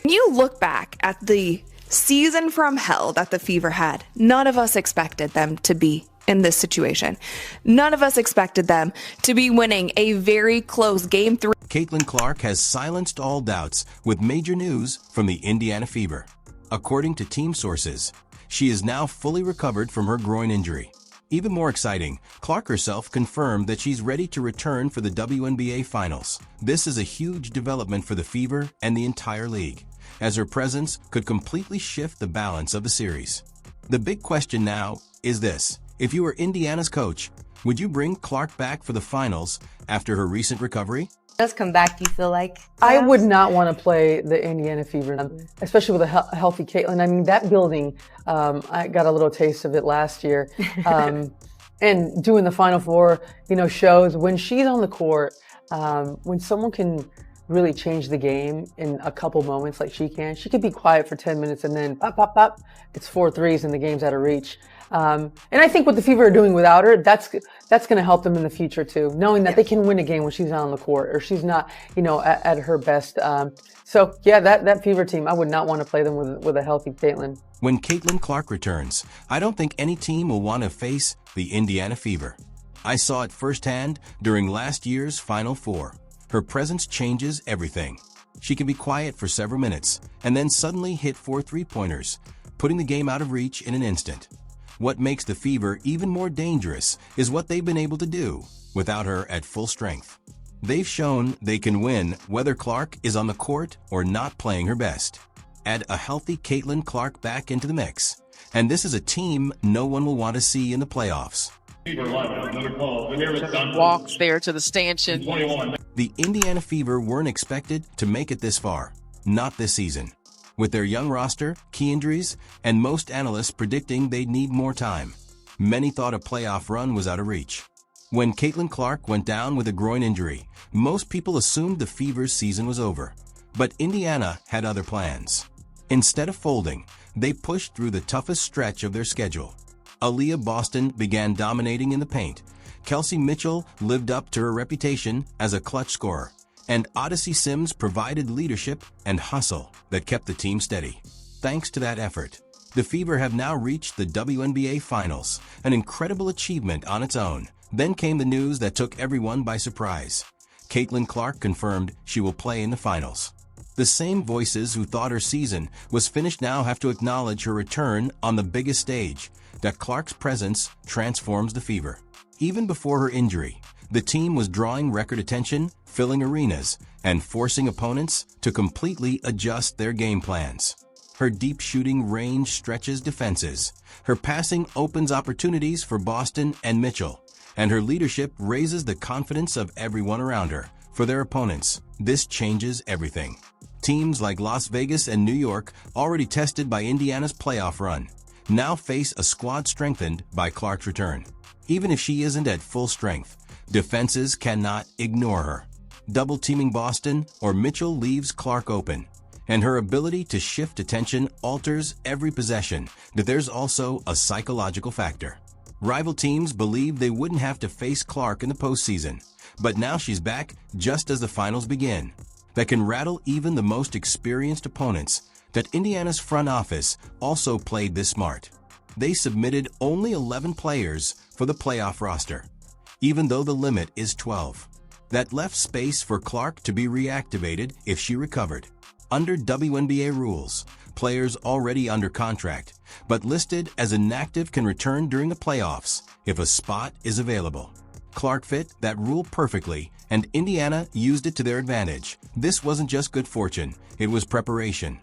You look back at the season from hell that the Fever had. None of us expected them to be in this situation. None of us expected them to be winning a very close Game 3. Caitlin Clark has silenced all doubts with major news from the Indiana Fever. According to team sources, she is now fully recovered from her groin injury. Even more exciting, Clark herself confirmed that she's ready to return for the WNBA Finals. This is a huge development for the Fever and the entire league, as her presence could completely shift the balance of the series. The big question now is this: if you were Indiana's coach, would you bring Clark back for the finals after her recent recovery? Does come back, do you feel like? I would not want to play the Indiana Fever, especially with a healthy Caitlin. I mean, that building, I got a little taste of it last year. And doing the Final Four, shows when she's on the court, when someone can really change the game in a couple moments like she could be quiet for 10 minutes and then pop, pop, pop, it's 4 threes and the game's out of reach. And I think what the Fever are doing without her, that's going to help them in the future too, knowing that they can win a game when she's not on the court or she's not, at her best. So yeah, that Fever team, I would not want to play them with a healthy Caitlin. When Caitlin Clark returns, I don't think any team will want to face the Indiana Fever. I saw it firsthand during last year's Final Four. Her presence changes everything. She can be quiet for several minutes and then suddenly hit 4 3-pointers, putting the game out of reach in an instant. What makes the Fever even more dangerous is what they've been able to do without her at full strength. They've shown they can win whether Clark is on the court or not playing her best. Add a healthy Caitlin Clark back into the mix, and this is a team no one will want to see in the playoffs. Walks there to the stanchion. The Indiana Fever weren't expected to make it this far, not this season. With their young roster, key injuries, and most analysts predicting they'd need more time, many thought a playoff run was out of reach. When Caitlin Clark went down with a groin injury, most people assumed the Fever's season was over. But Indiana had other plans. Instead of folding, they pushed through the toughest stretch of their schedule. Aaliyah Boston began dominating in the paint. Kelsey Mitchell lived up to her reputation as a clutch scorer. And Odyssey Sims provided leadership and hustle that kept the team steady. Thanks to that effort, the Fever have now reached the WNBA Finals, an incredible achievement on its own. Then came the news that took everyone by surprise. Caitlin Clark confirmed she will play in the finals. The same voices who thought her season was finished now have to acknowledge her return on the biggest stage, that Clark's presence transforms the Fever. Even before her injury, the team was drawing record attention, filling arenas, and forcing opponents to completely adjust their game plans. Her deep shooting range stretches defenses. Her passing opens opportunities for Boston and Mitchell, and her leadership raises the confidence of everyone around her. For their opponents, this changes everything. Teams like Las Vegas and New York, already tested by Indiana's playoff run, now face a squad strengthened by Clark's return. Even if she isn't at full strength, defenses cannot ignore her. Double-teaming Boston or Mitchell leaves Clark open, and her ability to shift attention alters every possession. But there's also a psychological factor. Rival teams believed they wouldn't have to face Clark in the postseason, but now she's back just as the finals begin. That can rattle even the most experienced opponents. That Indiana's front office also played this smart. They submitted only 11 players for the playoff roster, even though the limit is 12. That left space for Clark to be reactivated if she recovered. Under WNBA rules, players already under contract, but listed as inactive can return during the playoffs if a spot is available. Clark fit that rule perfectly, and Indiana used it to their advantage. This wasn't just good fortune, it was preparation.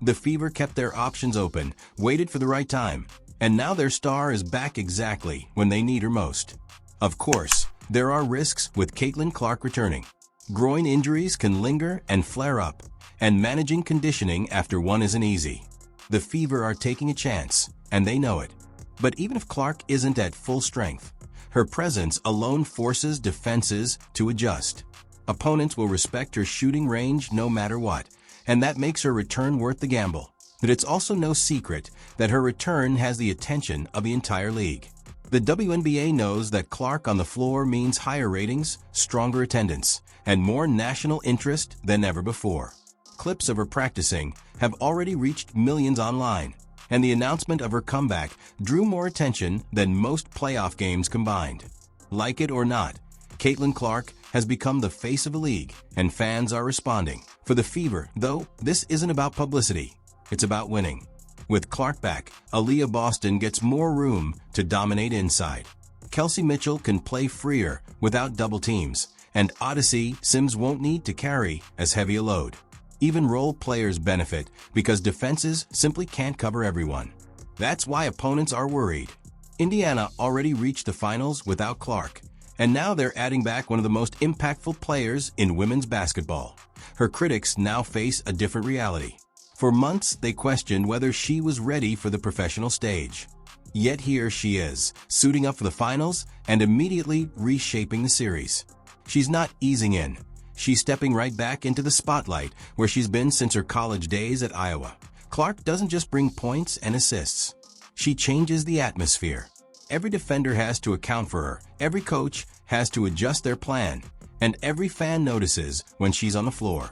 The Fever kept their options open, waited for the right time, and now their star is back exactly when they need her most. Of course, there are risks with Caitlin Clark returning. Groin injuries can linger and flare up, and managing conditioning after one isn't easy. The Fever are taking a chance, and they know it. But even if Clark isn't at full strength, her presence alone forces defenses to adjust. Opponents will respect her shooting range no matter what, and that makes her return worth the gamble. But it's also no secret that her return has the attention of the entire league. The WNBA knows that Clark on the floor means higher ratings, stronger attendance, and more national interest than ever before. Clips of her practicing have already reached millions online, and the announcement of her comeback drew more attention than most playoff games combined. Like it or not, Caitlin Clark has become the face of the league, and fans are responding. For the Fever, though, this isn't about publicity. It's about winning. With Clark back, Aaliyah Boston gets more room to dominate inside. Kelsey Mitchell can play freer without double teams, and Odyssey Sims won't need to carry as heavy a load. Even role players benefit because defenses simply can't cover everyone. That's why opponents are worried. Indiana already reached the finals without Clark, and now they're adding back one of the most impactful players in women's basketball. Her critics now face a different reality. For months, they questioned whether she was ready for the professional stage. Yet here she is, suiting up for the finals and immediately reshaping the series. She's not easing in. She's stepping right back into the spotlight where she's been since her college days at Iowa. Clark doesn't just bring points and assists. She changes the atmosphere. Every defender has to account for her, every coach has to adjust their plan, and every fan notices when she's on the floor.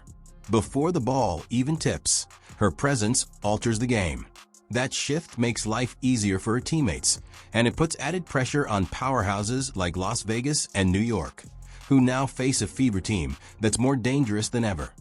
Before the ball even tips, her presence alters the game. That shift makes life easier for her teammates, and it puts added pressure on powerhouses like Las Vegas and New York, who now face a Fever team that's more dangerous than ever.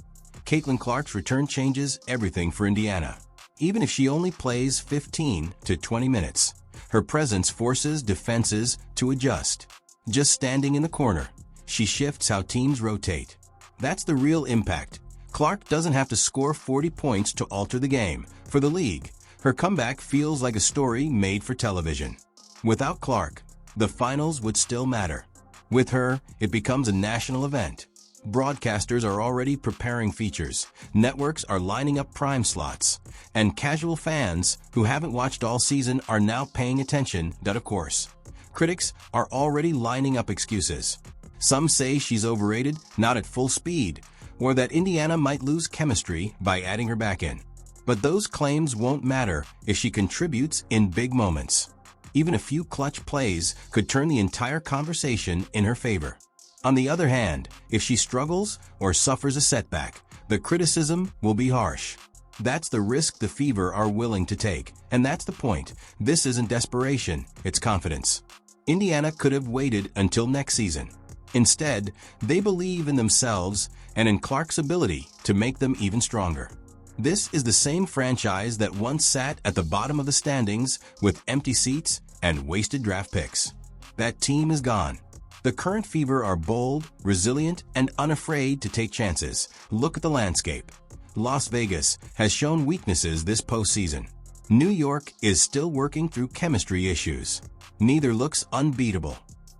Caitlin Clark's return changes everything for Indiana. Even if she only plays 15 to 20 minutes, her presence forces defenses to adjust. Just standing in the corner, she shifts how teams rotate. That's the real impact. Clark doesn't have to score 40 points to alter the game. For the league, her comeback feels like a story made for television. Without Clark, the finals would still matter. With her, it becomes a national event. Broadcasters are already preparing features, networks are lining up prime slots, and casual fans who haven't watched all season are now paying attention. Of course, critics are already lining up excuses. Some say she's overrated, not at full speed, or that Indiana might lose chemistry by adding her back in. But those claims won't matter if she contributes in big moments. Even a few clutch plays could turn the entire conversation in her favor. On the other hand, if she struggles or suffers a setback, the criticism will be harsh. That's the risk the Fever are willing to take, and that's the point. This isn't desperation, it's confidence. Indiana could have waited until next season. Instead, they believe in themselves and in Clark's ability to make them even stronger. This is the same franchise that once sat at the bottom of the standings with empty seats and wasted draft picks. That team is gone. The current Fever are bold, resilient, and unafraid to take chances. Look at the landscape. Las Vegas has shown weaknesses this postseason. New York is still working through chemistry issues. Neither looks unbeatable.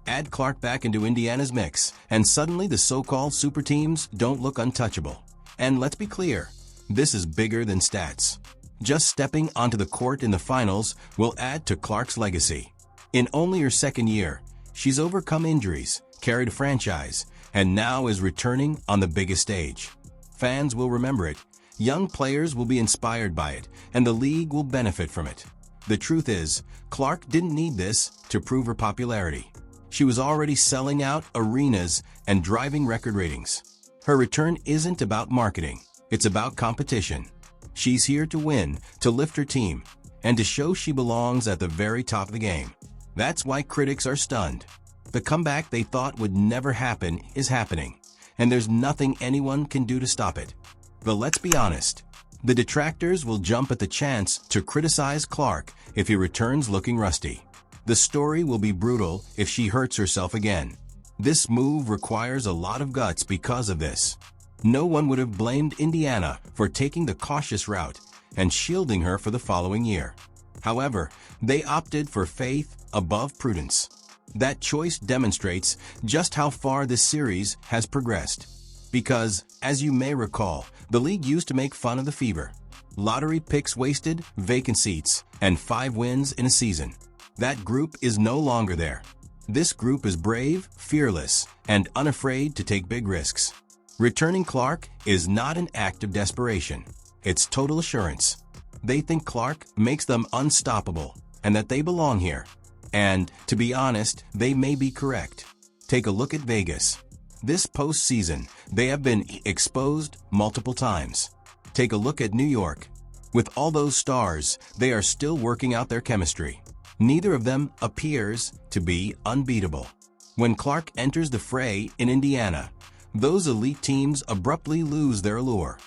Add Clark back into Indiana's mix, and suddenly the so-called super teams don't look untouchable. And let's be clear, this is bigger than stats. Just stepping onto the court in the finals will add to Clark's legacy. In only her second year, she's overcome injuries, carried a franchise, and now is returning on the biggest stage. Fans will remember it, young players will be inspired by it, and the league will benefit from it. The truth is, Clark didn't need this to prove her popularity. She was already selling out arenas and driving record ratings. Her return isn't about marketing, it's about competition. She's here to win, to lift her team, and to show she belongs at the very top of the game. That's why critics are stunned. The comeback they thought would never happen is happening, and there's nothing anyone can do to stop it. But let's be honest, the detractors will jump at the chance to criticize Clark if he returns looking rusty. The story will be brutal if she hurts herself again. This move requires a lot of guts because of this. No one would have blamed Indiana for taking the cautious route and shielding her for the following year. However, they opted for faith above prudence. That choice demonstrates just how far this series has progressed. Because, as you may recall, the league used to make fun of the Fever. Lottery picks wasted, vacant seats, and 5 wins in a season. That group is no longer there. This group is brave, fearless, and unafraid to take big risks. Returning Clark is not an act of desperation. It's total assurance. They think Clark makes them unstoppable and that they belong here. And, to be honest, they may be correct. Take a look at Vegas. This postseason, they have been exposed multiple times. Take a look at New York. With all those stars, they are still working out their chemistry. Neither of them appears to be unbeatable. When Clark enters the fray in Indiana, those elite teams abruptly lose their allure.